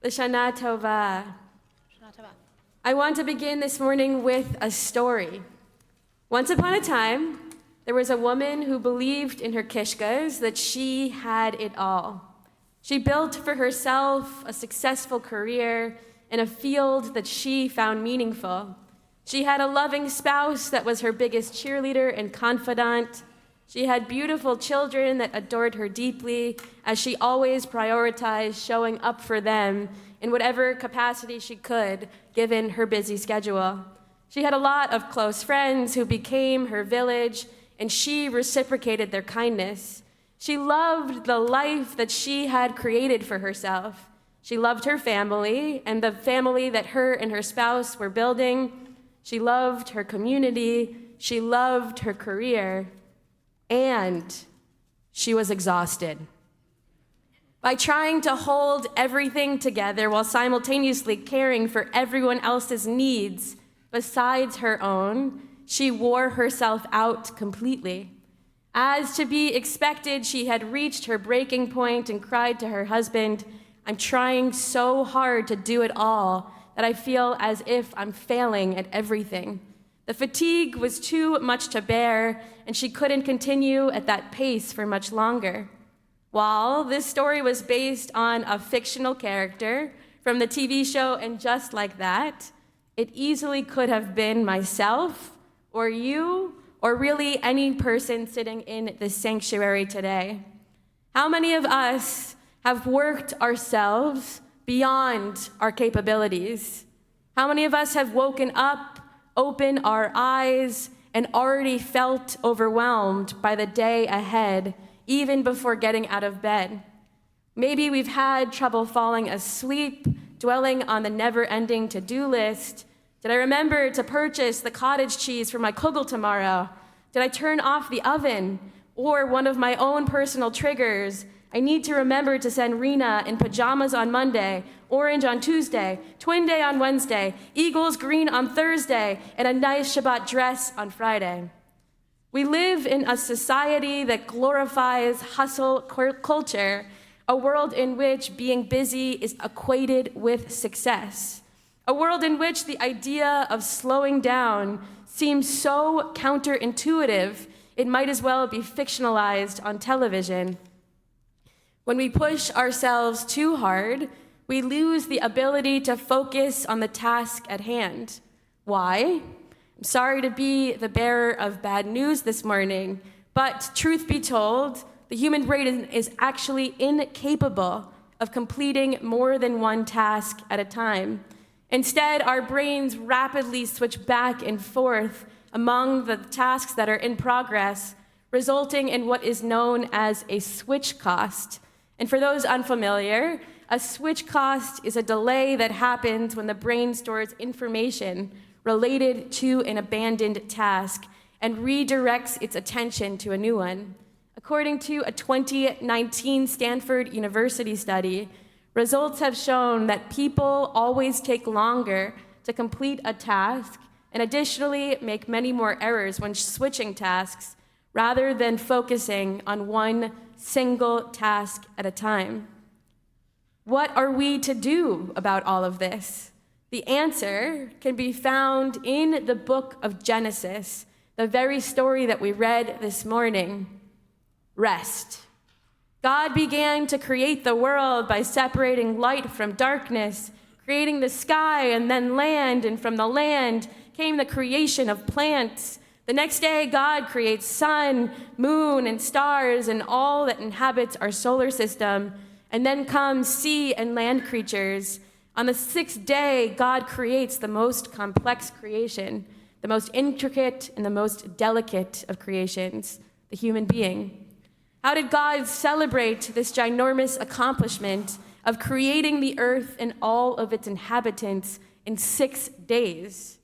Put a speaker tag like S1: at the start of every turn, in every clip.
S1: L'Shana Tova.
S2: Shana Tova.
S1: I want to begin this morning with a story. Once upon a time, there was a woman who believed in her kishkas that she had it all. She built for herself a successful career in a field that she found meaningful. She had a loving spouse that was her biggest cheerleader and confidant. She had beautiful children that adored her deeply, as she always prioritized showing up for them in whatever capacity she could, given her busy schedule. She had a lot of close friends who became her village, and she reciprocated their kindness. She loved the life that she had created for herself. She loved her family and the family that her and her spouse were building. She loved her community. She loved her career. And she was exhausted. By trying to hold everything together while simultaneously caring for everyone else's needs besides her own, she wore herself out completely. As to be expected, she had reached her breaking point and cried to her husband, "I'm trying so hard to do it all that I feel as if I'm failing at everything." The fatigue was too much to bear, and she couldn't continue at that pace for much longer. While this story was based on a fictional character from the TV show And Just Like That, it easily could have been myself, or you, or really any person sitting in this sanctuary today. How many of us have worked ourselves beyond our capabilities? How many of us have woken up, opened our eyes, and already felt overwhelmed by the day ahead, even before getting out of bed? Maybe we've had trouble falling asleep, dwelling on the never-ending to-do list. Did I remember to purchase the cottage cheese for my kugel tomorrow? Did I turn off the oven? Or one of my own personal triggers, I need to remember to send Rena in pajamas on Monday, orange on Tuesday, twin day on Wednesday, Eagles green on Thursday, and a nice Shabbat dress on Friday. We live in a society that glorifies hustle culture, a world in which being busy is equated with success, a world in which the idea of slowing down seems so counterintuitive, it might as well be fictionalized on television. When we push ourselves too hard, we lose the ability to focus on the task at hand. Why? I'm sorry to be the bearer of bad news this morning, but truth be told, the human brain is actually incapable of completing more than one task at a time. Instead, our brains rapidly switch back and forth among the tasks that are in progress, resulting in what is known as a switch cost. And for those unfamiliar, a switch cost is a delay that happens when the brain stores information related to an abandoned task and redirects its attention to a new one. According to a 2019 Stanford University study, results have shown that people always take longer to complete a task and additionally make many more errors when switching tasks rather than focusing on one single task at a time. What are we to do about all of this? The answer can be found in the book of Genesis, the very story that we read this morning. Rest. God began to create the world by separating light from darkness, creating the sky and then land, and from the land came the creation of plants. The next day, God creates sun, moon, and stars, and all that inhabits our solar system, and then comes sea and land creatures. On the sixth day, God creates the most complex creation, the most intricate and the most delicate of creations, the human being. How did God celebrate this ginormous accomplishment of creating the earth and all of its inhabitants in 6 days?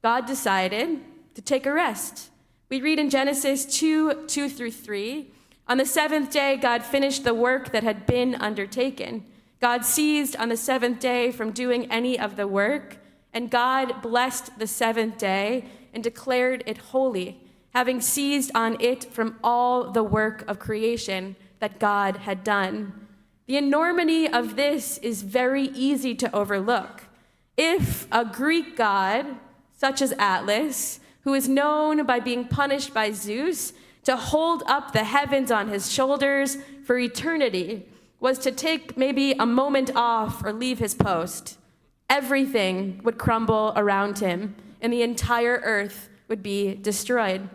S1: God decided to take a rest. We read in Genesis 2:2-3, on the seventh day, God finished the work that had been undertaken. God ceased on the seventh day from doing any of the work, and God blessed the seventh day and declared it holy, having seized on it from all the work of creation that God had done. The enormity of this is very easy to overlook. If a Greek god, such as Atlas, who is known by being punished by Zeus to hold up the heavens on his shoulders for eternity, was to take maybe a moment off or leave his post, everything would crumble around him and the entire earth would be destroyed.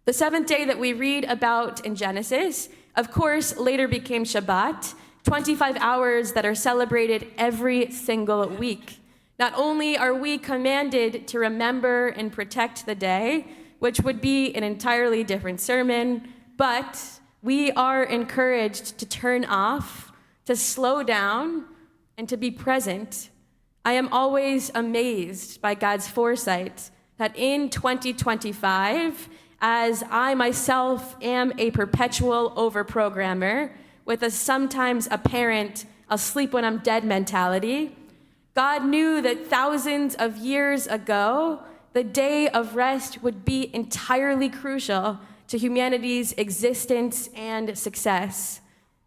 S1: The seventh day that we read about in Genesis, of course, later became Shabbat, 25 hours that are celebrated every single week. Not only are we commanded to remember and protect the day, which would be an entirely different sermon, but we are encouraged to turn off, to slow down, and to be present. I am always amazed by God's foresight that in 2025, as I myself am a perpetual overprogrammer with a sometimes apparent I'll sleep when I'm dead mentality, God knew that thousands of years ago, the day of rest would be entirely crucial to humanity's existence and success.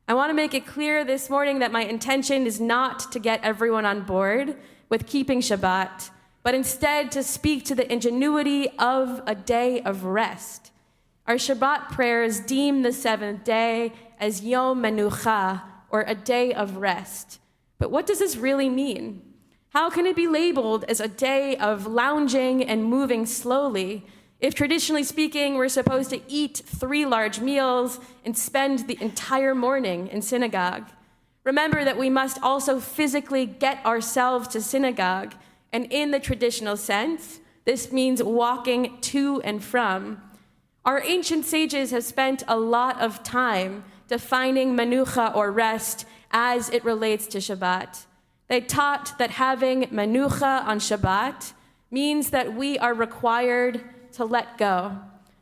S1: I want to make it clear this morning that my intention is not to get everyone on board with keeping Shabbat, but instead to speak to the ingenuity of a day of rest. Our Shabbat prayers deem the seventh day as Yom Menucha, or a day of rest. But what does this really mean? How can it be labeled as a day of lounging and moving slowly if, traditionally speaking, we're supposed to eat 3 large meals and spend the entire morning in synagogue? Remember that we must also physically get ourselves to synagogue, and in the traditional sense, this means walking to and from. Our ancient sages have spent a lot of time defining menucha, or rest, as it relates to Shabbat. They taught that having menucha on Shabbat means that we are required to let go,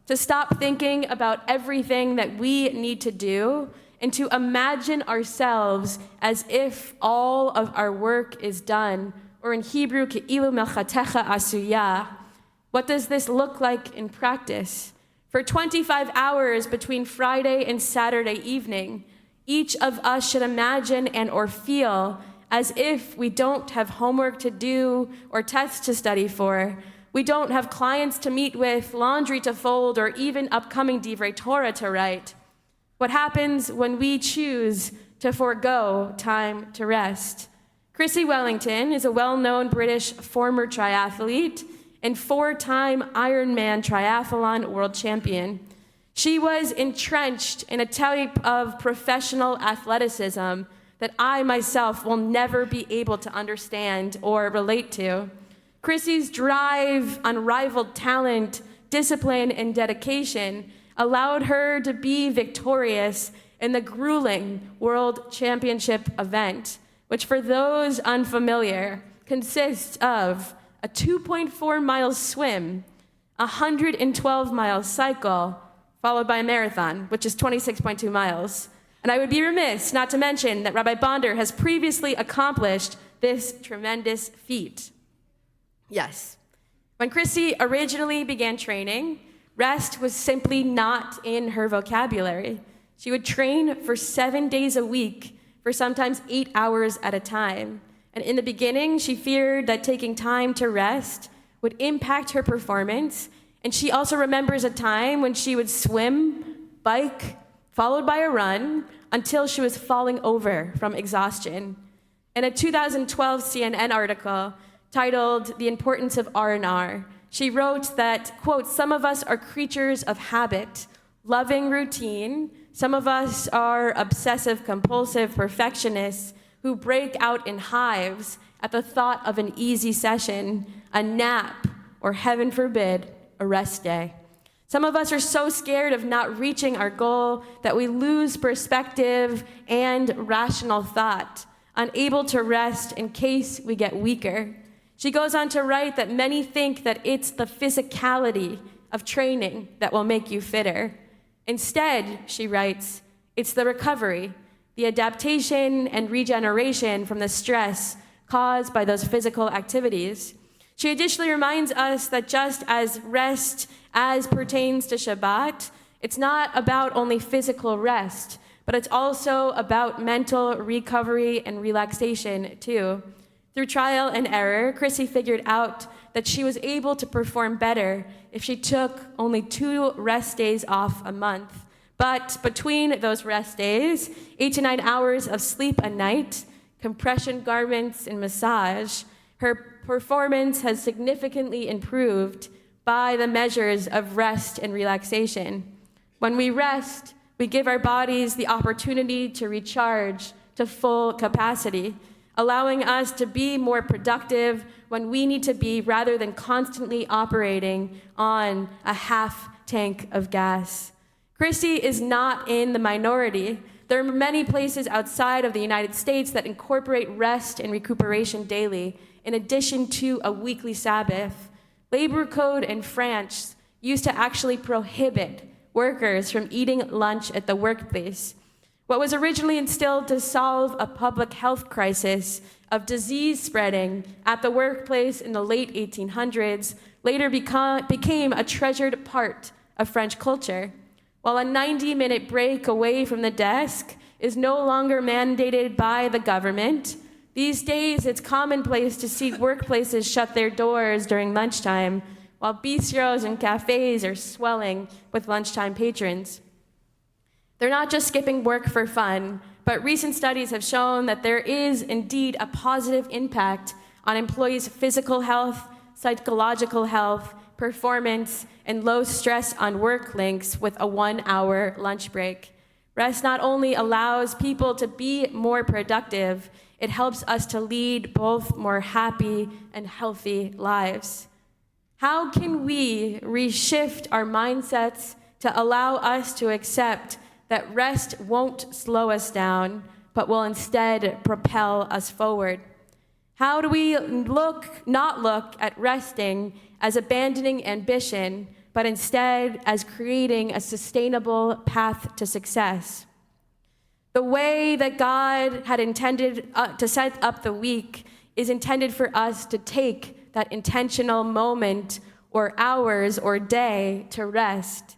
S1: to stop thinking about everything that we need to do, and to imagine ourselves as if all of our work is done, or in Hebrew, ke'ilu melchatecha asuya. What does this look like in practice? For 25 hours between Friday and Saturday evening, each of us should imagine and or feel as if we don't have homework to do or tests to study for. We don't have clients to meet with, laundry to fold, or even upcoming Divrei Torah to write. What happens when we choose to forego time to rest? Chrissy Wellington is a well-known British former triathlete and 4-time Ironman triathlon world champion. She was entrenched in a type of professional athleticism that I myself will never be able to understand or relate to. Chrissy's drive, unrivaled talent, discipline, and dedication allowed her to be victorious in the grueling World Championship event, which for those unfamiliar consists of a 2.4-mile swim, a 112-mile cycle, followed by a marathon, which is 26.2 miles. And I would be remiss not to mention that Rabbi Bonder has previously accomplished this tremendous feat. Yes, when Chrissy originally began training, rest was simply not in her vocabulary. She would train for 7 days a week for sometimes 8 hours at a time. And in the beginning, she feared that taking time to rest would impact her performance. And she also remembers a time when she would swim, bike, followed by a run, until she was falling over from exhaustion. In a 2012 CNN article titled "The Importance of R&R," she wrote that, quote, "Some of us are creatures of habit, loving routine. Some of us are obsessive compulsive perfectionists who break out in hives at the thought of an easy session, a nap, or heaven forbid, a rest day. Some of us are so scared of not reaching our goal that we lose perspective and rational thought, unable to rest in case we get weaker." She goes on to write that many think that it's the physicality of training that will make you fitter. Instead, she writes, it's the recovery, the adaptation and regeneration from the stress caused by those physical activities. She additionally reminds us that just as rest as pertains to Shabbat, it's not about only physical rest, but it's also about mental recovery and relaxation too. Through trial and error, Chrissy figured out that she was able to perform better if she took only 2 rest days off a month. But between those rest days, 8 to 9 hours of sleep a night, compression garments, and massage, her performance has significantly improved by the measures of rest and relaxation. When we rest, we give our bodies the opportunity to recharge to full capacity, allowing us to be more productive when we need to be rather than constantly operating on a half tank of gas. Chrissy is not in the minority. There are many places outside of the United States that incorporate rest and recuperation daily, in addition to a weekly Sabbath. Labor code in France used to actually prohibit workers from eating lunch at the workplace. What was originally instilled to solve a public health crisis of disease spreading at the workplace in the late 1800s later became a treasured part of French culture. While a 90-minute break away from the desk is no longer mandated by the government, these days it's commonplace to see workplaces shut their doors during lunchtime, while bistros and cafes are swelling with lunchtime patrons. They're not just skipping work for fun, but recent studies have shown that there is indeed a positive impact on employees' physical health, psychological health, performance, and low stress on work links with a 1-hour lunch break. Rest not only allows people to be more productive, it helps us to lead both more happy and healthy lives. How can we reshift our mindsets to allow us to accept that rest won't slow us down, but will instead propel us forward? How do we not look at resting as abandoning ambition, but instead as creating a sustainable path to success? The way that God had intended to set up the week is intended for us to take that intentional moment or hours or day to rest,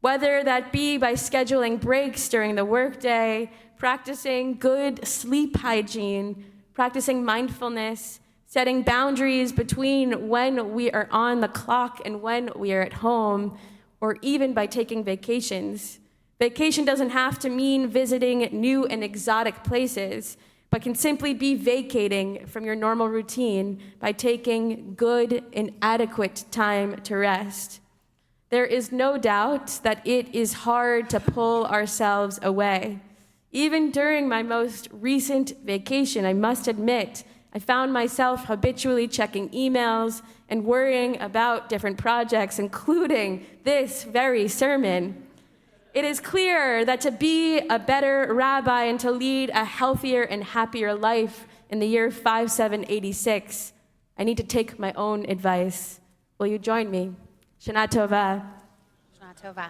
S1: whether that be by scheduling breaks during the workday, practicing good sleep hygiene, practicing mindfulness, setting boundaries between when we are on the clock and when we are at home, or even by taking vacations. Vacation doesn't have to mean visiting new and exotic places, but can simply be vacating from your normal routine by taking good and adequate time to rest. There is no doubt that it is hard to pull ourselves away. Even during my most recent vacation, I must admit, I found myself habitually checking emails and worrying about different projects, including this very sermon. It is clear that to be a better rabbi and to lead a healthier and happier life in the year 5786, I need to take my own advice. Will you join me? Shana Tova.
S2: Shana Tova.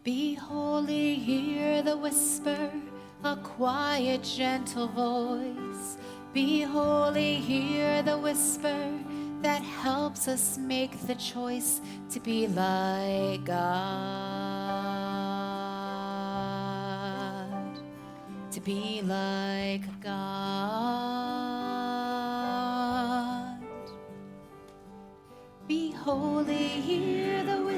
S2: Be holy, hear the whisper, a quiet, gentle voice. Be holy, hear the whisper that helps us make the choice to be like God. To be like God. Be holy, hear the whisper.